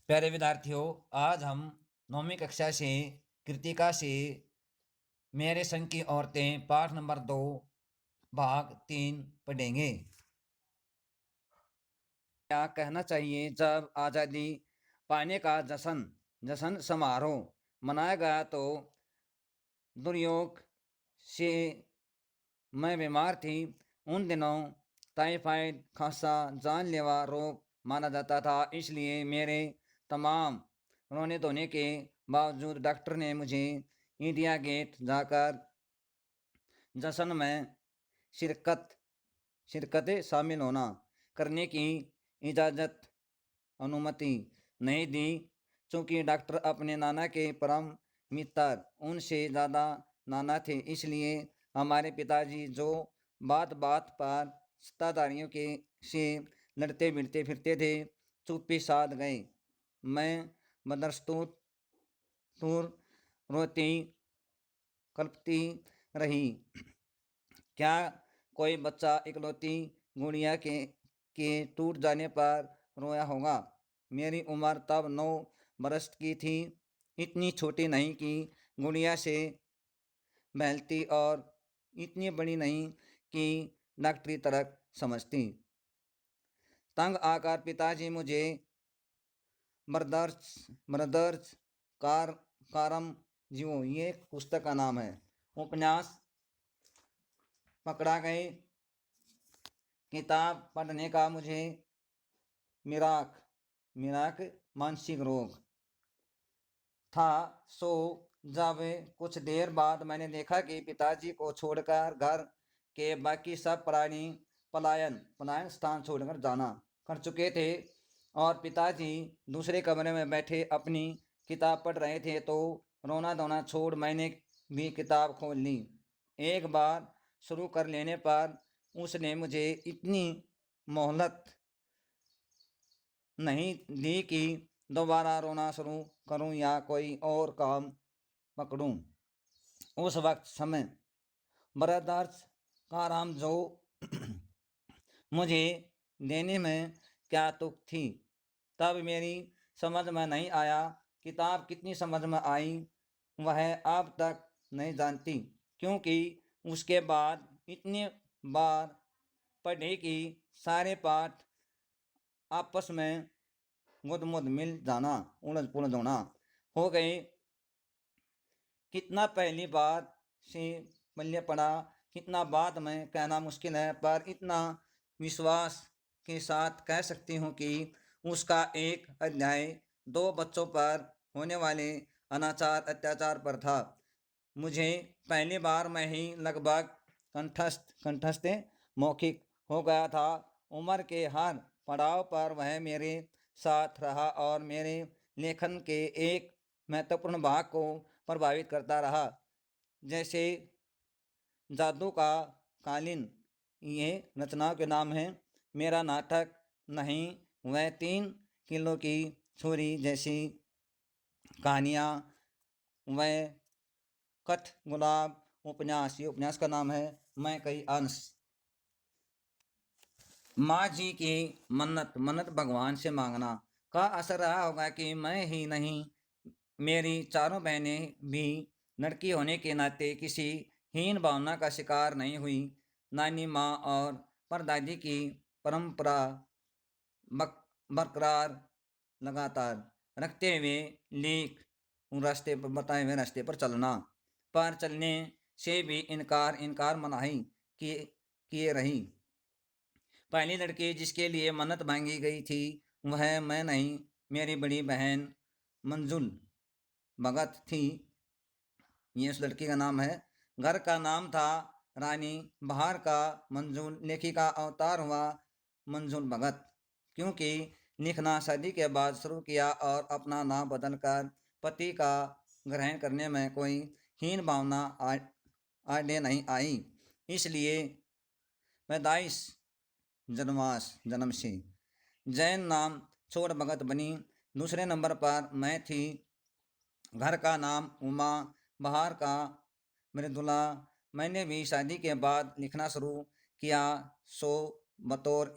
प्यारे विद्यार्थियों, आज हम 9वीं कक्षा से कृतिका से मेरे संग की औरतें पाठ नंबर 2 भाग 3 पढ़ेंगे। क्या कहना चाहिए जब आज़ादी पाने का जश्न समारोह मनाया गया तो दुर्योग से मैं बीमार थी। उन दिनों टाइफाइड खांसा जानलेवा रोग माना जाता था, इसलिए मेरे तमाम रोने धोने के बावजूद डॉक्टर ने मुझे इंडिया गेट जाकर जश्न में शिरकत शामिल होना करने की इजाज़त अनुमति नहीं दी। चूँकि डॉक्टर अपने नाना के परम मित्र उनसे ज़्यादा नाना थे, इसलिए हमारे पिताजी जो बात बात पर सत्ताधारियों के से लड़ते भिड़ते फिरते थे, चुप्पी साध गए। मैं बदस्तूर रोती कल्पती रही। क्या कोई बच्चा इकलौती गुड़िया के टूट जाने पर रोया होगा। मेरी उम्र तब 9 बरस की थी, इतनी छोटी नहीं कि गुड़िया से बहलती और इतनी बड़ी नहीं कि डॉक्टरी तक समझती। तंग आकर पिताजी मुझे ब्रदर्स कारम जीवो, ये पुस्तक का नाम है, उपन्यास पकड़ा गए। किताब पढ़ने का मुझे मिराक मानसिक रोग था। सो जब कुछ देर बाद मैंने देखा कि पिताजी को छोड़कर घर के बाकी सब प्राणी पलायन स्थान छोड़कर जाना कर चुके थे और पिताजी दूसरे कमरे में बैठे अपनी किताब पढ़ रहे थे, तो रोना धोना छोड़ मैंने भी किताब खोल ली। एक बार शुरू कर लेने पर उसने मुझे इतनी मोहलत नहीं दी कि दोबारा रोना शुरू करूं या कोई और काम पकड़ूं। उस वक्त समय ब्रदर्स का राम जो मुझे देने में क्या तुक थी, तब मेरी समझ में नहीं आया। किताब कितनी समझ में आई वह अब तक नहीं जानती, क्योंकि उसके बाद इतनी बार पढ़े कि सारे पाठ आपस में गुदमुद मिल जाना, उलझ पुलझ होना हो गए। कितना पहली बार से मल्य पड़ा, कितना बाद में कहना मुश्किल है, पर इतना विश्वास के साथ कह सकती हूँ कि उसका एक अध्याय 2 बच्चों पर होने वाले अनाचार अत्याचार पर था। मुझे पहली बार में ही लगभग कंठस्थ मौखिक हो गया था। उम्र के हर पड़ाव पर वह मेरे साथ रहा और मेरे लेखन के एक महत्वपूर्ण भाग को प्रभावित करता रहा, जैसे जादू का कालीन। ये रचनाओं के नाम हैं। मेरा नाटक नहीं, वह 3 किलो की छुरी जैसी कहानियाँ, वह कठ गुलाब उपन्यास, ये उपन्यास का नाम है, मैं कई अंश। माँ जी की मन्नत भगवान से मांगना का असर रहा होगा कि मैं ही नहीं, मेरी चारों बहनें भी लड़की होने के नाते किसी हीन भावना का शिकार नहीं हुई। नानी माँ और परदादी की परंपरा बरकरार लगातार रखते हुए लेख रास्ते पर बताए हुए रास्ते पर चलने से भी इनकार मनाही किए रही। पहली लड़की जिसके लिए मन्नत मांगी गई थी वह मैं नहीं, मेरी बड़ी बहन मंजुल भगत थी। ये उस लड़की का नाम है। घर का नाम था रानी बहार का मंजुल। लेखिका अवतार हुआ मंजुल भगत, क्योंकि लिखना शादी के बाद शुरू किया और अपना नाम बदलकर पति का ग्रहण करने में कोई हीन भावना आड़े नहीं आई, इसलिए पैदाइश जन्म से जैन नाम छोड़ भगत बनी। दूसरे नंबर पर मैं थी। घर का नाम उमा, बहार का मृदुला। मैंने भी शादी के बाद लिखना शुरू किया, सो बतौर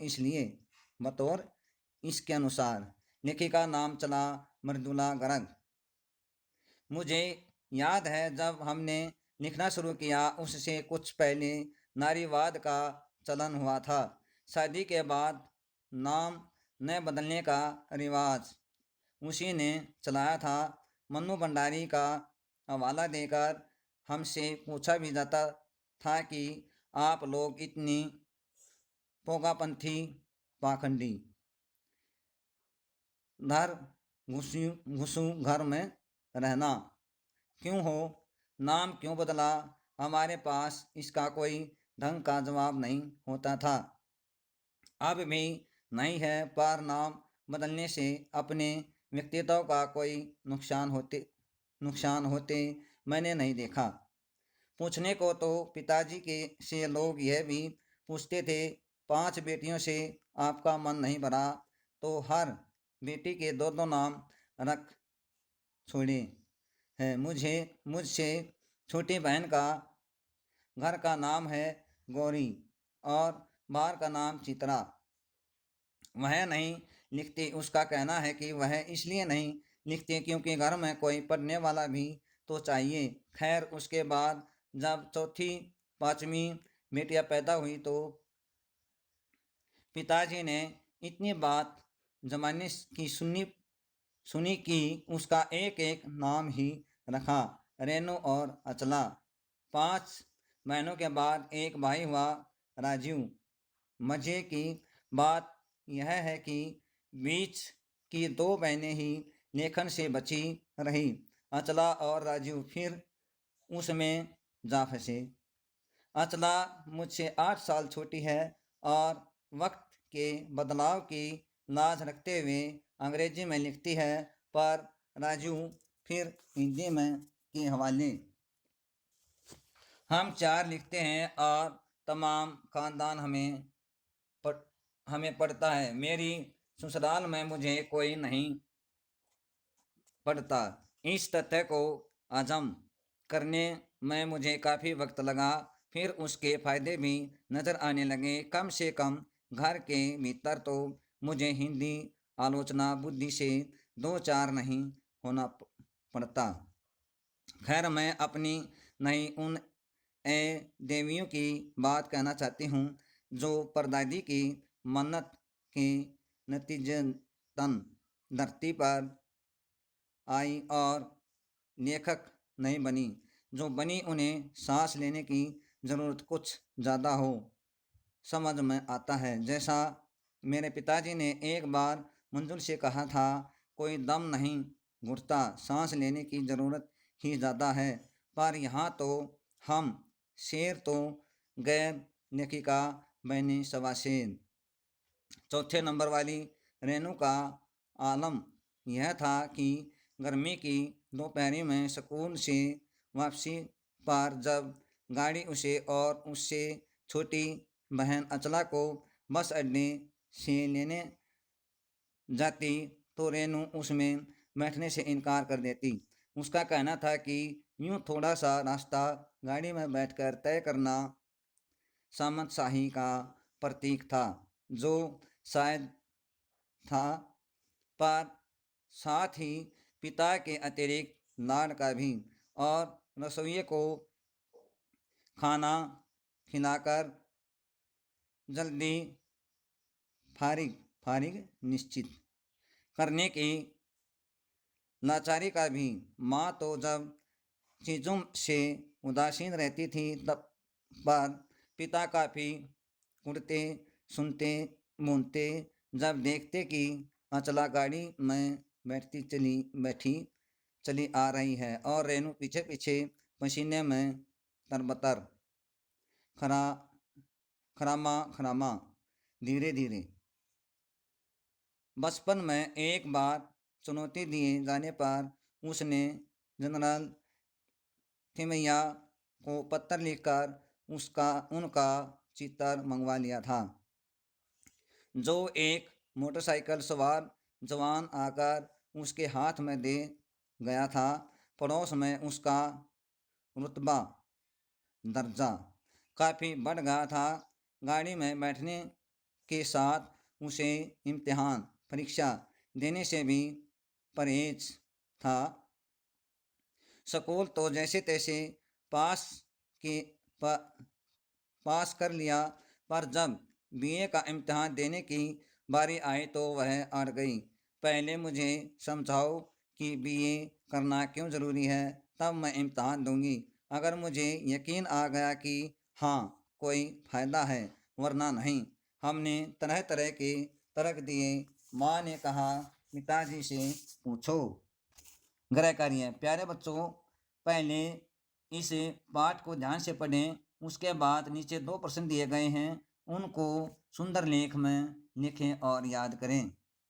इसके अनुसार लेखिका नाम चला मृदुला गर्ग। मुझे याद है जब हमने लिखना शुरू किया उससे कुछ पहले नारीवाद का चलन हुआ था। शादी के बाद नाम न बदलने का रिवाज उसी ने चलाया था। मन्नू भंडारी का हवाला देकर हमसे पूछा भी जाता था कि आप लोग इतनी पोगापंथी पाखंडी धर घुसू घर में रहना क्यों हो, नाम क्यों बदला। हमारे पास इसका कोई ढंग का जवाब नहीं होता था। अब भी नहीं है, पर नाम बदलने से अपने व्यक्तित्व का कोई नुकसान होते मैंने नहीं देखा। पूछने को तो पिताजी के से लोग यह भी पूछते थे, 5 बेटियों से आपका मन नहीं भरा तो हर बेटी के दो दो नाम रख छोड़े हैं। मुझसे छोटी बहन का घर का नाम है गौरी और बाहर का नाम चित्रा। वह नहीं लिखती। उसका कहना है कि वह इसलिए नहीं लिखती क्योंकि घर में कोई पढ़ने वाला भी तो चाहिए। खैर, उसके बाद जब चौथी पांचवी बेटियां पैदा हुई तो पिताजी ने इतनी बात जमाने की सुनी कि उसका एक एक नाम ही रखा, रेनू और अचला। 5 महीनों के बाद एक भाई हुआ, राजीव। मजे की बात यह है कि बीच की 2 बहनें ही लेखन से बची रही। अचला और राजीव फिर उसमें जा फंसे। अचला मुझसे 8 साल छोटी है और वक्त के बदलाव की लाज रखते हुए अंग्रेजी में लिखती है, पर राजू फिर हिंदी में के हवाले। हम 4 लिखते हैं और तमाम खानदान हमें पढ़ता है। मेरी ससुराल में मुझे कोई नहीं पढ़ता। इस तथ्य को हजम करने में मुझे काफ़ी वक्त लगा। फिर उसके फायदे भी नज़र आने लगे। कम से कम घर के भीतर तो मुझे हिंदी आलोचना बुद्धि से 2-4 नहीं होना पड़ता। खैर, मैं अपनी नहीं उन देवियों की बात कहना चाहती हूँ जो परदादी की मन्नत के नतीजतन धरती पर आई और लेखक नहीं बनी। जो बनी उन्हें सांस लेने की ज़रूरत कुछ ज़्यादा हो समझ में आता है। जैसा मेरे पिताजी ने एक बार मंजुल से कहा था, कोई दम नहीं घुटता, सांस लेने की ज़रूरत ही ज़्यादा है। पर यहाँ तो हम शेर तो गैर लेखिका बने सवा शेर। चौथे नंबर वाली रेनू का आलम यह था कि गर्मी की दोपहरी में स्कूल से वापसी पर जब गाड़ी उसे और उससे छोटी बहन अचला को बस अड्डे से लेने जाती तो रेनू उसमें बैठने से इनकार कर देती। उसका कहना था कि यूँ थोड़ा सा रास्ता गाड़ी में बैठकर तय करना सामंतशाही का प्रतीक था, जो शायद था, पर साथ ही पिता के अतिरिक्त लाड का भी। और रसोइये को खाना खिलाकर जल्दी फारिग निश्चित करने की लाचारी का भी। माँ तो जब चीज़ों से उदासीन रहती थी तब पर पिता काफ़ी कुड़ते सुनते मूनते जब देखते कि अचला गाड़ी में बैठी चली आ रही है और रेनू पीछे पीछे पसीने में तरबतर खरामा धीरे धीरे। बचपन में एक बार चुनौती दिए जाने पर उसने जनरल थिमैया को पत्र लिखकर उनका चित्र मंगवा लिया था। जो एक मोटरसाइकिल सवार जवान आकर उसके हाथ में दे गया था। पड़ोस में उसका रुतबा दर्जा काफ़ी बढ़ गया था। गाड़ी में बैठने के साथ उसे इम्तिहान परीक्षा देने से भी परहेज था। स्कूल तो जैसे तैसे पास के पास कर लिया, पर जब बीए का इम्तिहान देने की बारी आई तो वह अड़ गई। पहले मुझे समझाओ कि बीए करना क्यों ज़रूरी है, तब मैं इम्तिहान दूंगी। अगर मुझे यकीन आ गया कि हाँ कोई फ़ायदा है, वरना नहीं। हमने तरह तरह के तर्क दिए। माँ ने कहा पिताजी से पूछो। गृह कार्य। प्यारे बच्चों, पहले इस पाठ को ध्यान से पढ़ें। उसके बाद नीचे 2 प्रश्न दिए गए हैं, उनको सुंदर लेख में लिखें और याद करें।